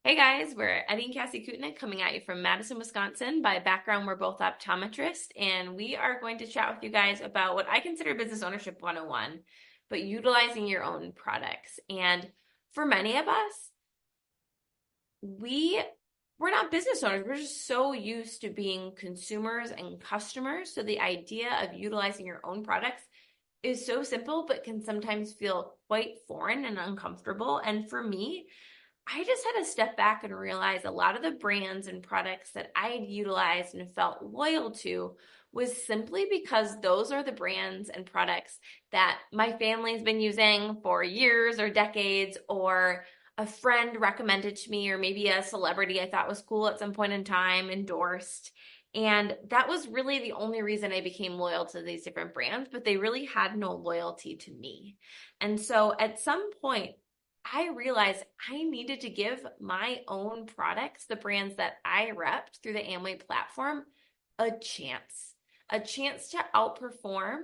Hey guys, we're Eddie and Cassie Kutnick coming at you from Madison, Wisconsin. By background, we're both optometrists, and we are going to chat with you guys about what I consider business ownership 101, but utilizing your own products. And for many of us, we're not business owners. We're just so used to being consumers and customers. So the idea of utilizing your own products is so simple, but can sometimes feel quite foreign and uncomfortable. And for me, I just had to step back and realize a lot of the brands and products that I had utilized and felt loyal to was simply because those are the brands and products that my family's been using for years or decades, or a friend recommended to me, or maybe a celebrity I thought was cool at some point in time endorsed. And that was really the only reason I became loyal to these different brands, but they really had no loyalty to me. And so at some point, I realized I needed to give my own products, the brands that I repped through the Amway platform, a chance to outperform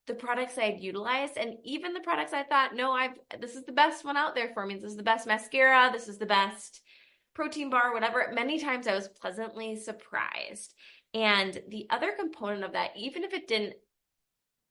the products I had utilized, and even the products I thought, no, this is the best one out there for me. This is the best mascara. This is the best protein bar, whatever. Many times I was pleasantly surprised. And the other component of that, even if it didn't,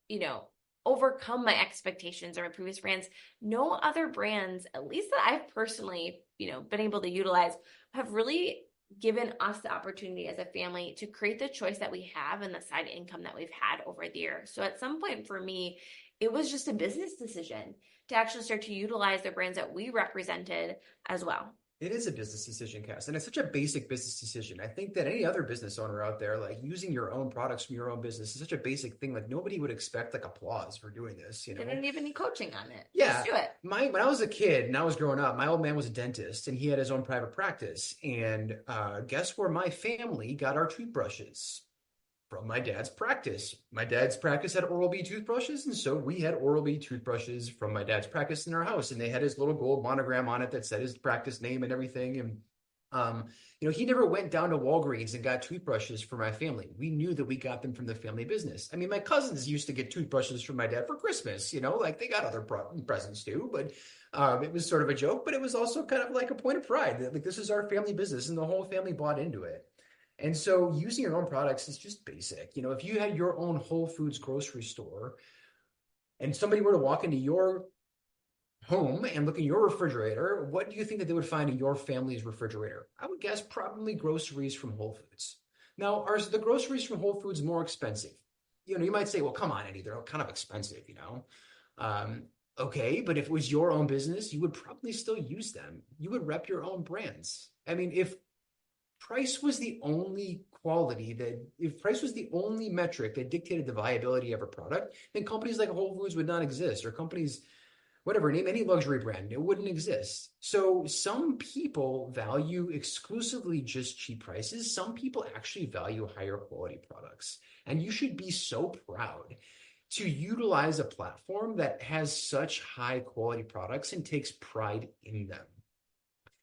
you know, overcome my expectations or my previous brands, no other brands, at least that I've personally, been able to utilize, have really given us the opportunity as a family to create the choice that we have and the side income that we've had over the years. So at some point for me, it was just a business decision to actually start to utilize the brands that we represented as well. It is a business decision, Cass, and it's such a basic business decision. I think that any other business owner out there, like using your own products from your own business, is such a basic thing. Like nobody would expect like applause for doing this, They didn't even need coaching on it. Yeah. Just do it. When I was a kid and I was growing up, my old man was a dentist and he had his own private practice. And guess where my family got our toothbrushes? From my dad's practice. My dad's practice had Oral-B toothbrushes, and so we had Oral-B toothbrushes from my dad's practice in our house, and they had his little gold monogram on it that said his practice name and everything. And he never went down to Walgreens and got toothbrushes for my family. We knew that we got them from the family business. I mean, my cousins used to get toothbrushes from my dad for Christmas, like they got other presents too, but it was sort of a joke, but it was also kind of like a point of pride that like this is our family business and the whole family bought into it. And so using your own products is just basic. If you had your own Whole Foods grocery store and somebody were to walk into your home and look in your refrigerator, what do you think that they would find in your family's refrigerator? I would guess probably groceries from Whole Foods. Now, are the groceries from Whole Foods more expensive? You might say, well, come on, Eddie, they're kind of expensive, Okay, but if it was your own business, you would probably still use them. You would rep your own brands. I mean, if price was the only if price was the only metric that dictated the viability of a product, then companies like Whole Foods would not exist, or companies, whatever, name any luxury brand, it wouldn't exist. So some people value exclusively just cheap prices. Some people actually value higher quality products. And you should be so proud to utilize a platform that has such high quality products and takes pride in them.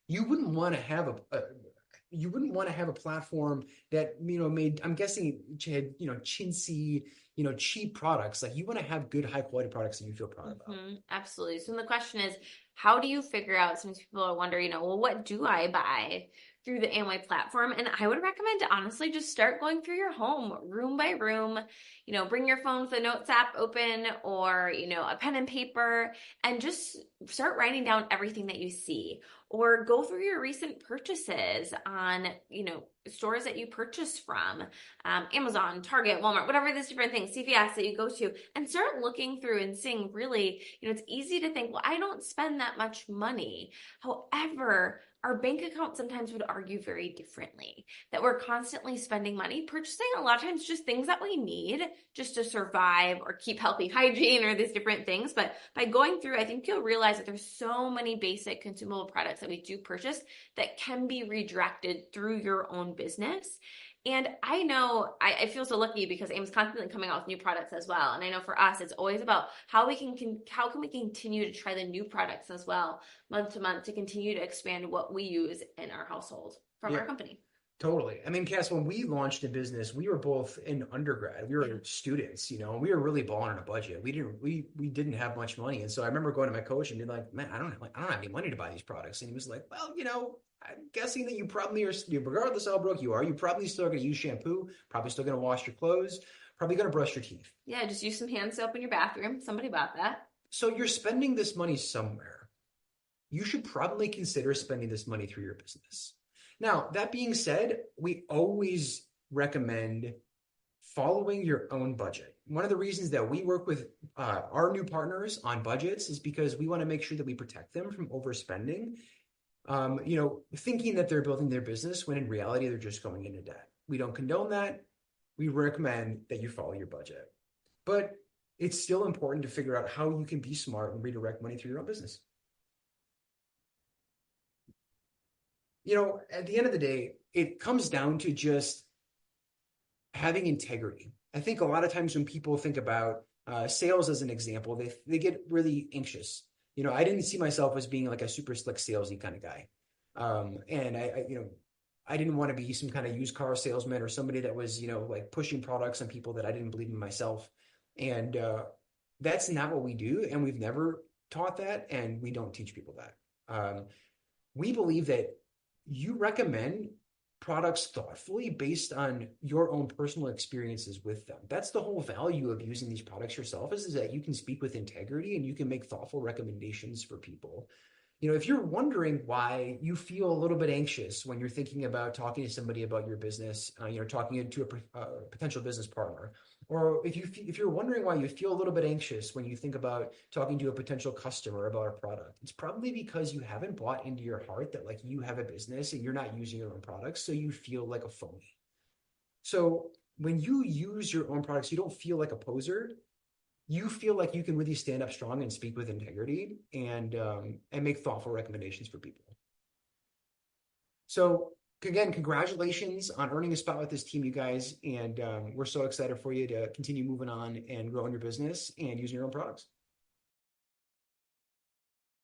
You wouldn't want to have a platform that made, I'm guessing, had chintzy, cheap products. Like you want to have good high quality products that you feel proud about. Absolutely. So the question is, how do you figure out? Some people wonder, well, what do I buy through the Amway platform? And I would recommend to honestly just start going through your home room by room, bring your phone with the Notes app open, or, a pen and paper, and just start writing down everything that you see, or go through your recent purchases on, stores that you purchased from, Amazon, Target, Walmart, whatever these different things, CVS that you go to, and start looking through and seeing really, it's easy to think, well, I don't spend that much money. However, our bank account sometimes would argue very differently, that we're constantly spending money, purchasing a lot of times just things that we need just to survive or keep healthy hygiene or these different things. But by going through, I think you'll realize that there's so many basic consumable products that we do purchase that can be redirected through your own business. And I know I feel so lucky because AIM's constantly coming out with new products as well. And I know for us, it's always about how can we continue to try the new products as well, month to month, to continue to expand what we use in our household from our company. Totally. I mean, Cass, when we launched a business, we were both in undergrad. We Yeah. were students, and we were really balling on a budget. We didn't have much money. And so I remember going to my coach and being like, man, I don't have any money to buy these products. And he was like, well, I'm guessing that you probably are, regardless of how broke you are, you probably still going to use shampoo, probably still going to wash your clothes, probably going to brush your teeth. Yeah, just use some hand soap in your bathroom. Somebody bought that. So you're spending this money somewhere. You should probably consider spending this money through your business. Now, that being said, we always recommend following your own budget. One of the reasons that we work with our new partners on budgets is because we want to make sure that we protect them from overspending, thinking that they're building their business when in reality they're just going into debt. We don't condone that. We recommend that you follow your budget. But it's still important to figure out how you can be smart and redirect money through your own business. At the end of the day, it comes down to just having integrity. I think a lot of times when people think about sales as an example, they get really anxious. I didn't see myself as being like a super slick salesy kind of guy. And I didn't want to be some kind of used car salesman or somebody that was, like pushing products on people that I didn't believe in myself. And that's not what we do. And we've never taught that. And we don't teach people that. We believe that you recommend products thoughtfully based on your own personal experiences with them. That's the whole value of using these products yourself is that you can speak with integrity and you can make thoughtful recommendations for people. If you're wondering why you feel a little bit anxious when you're thinking about talking to somebody about your business, talking to a potential business partner, or if you're wondering why you feel a little bit anxious when you think about talking to a potential customer about a product, it's probably because you haven't bought into your heart that like you have a business and you're not using your own products, so you feel like a phony. So when you use your own products, you don't feel like a poser. You feel like you can really stand up strong and speak with integrity and make thoughtful recommendations for people. So again, congratulations on earning a spot with this team, you guys. And we're so excited for you to continue moving on and growing your business and using your own products.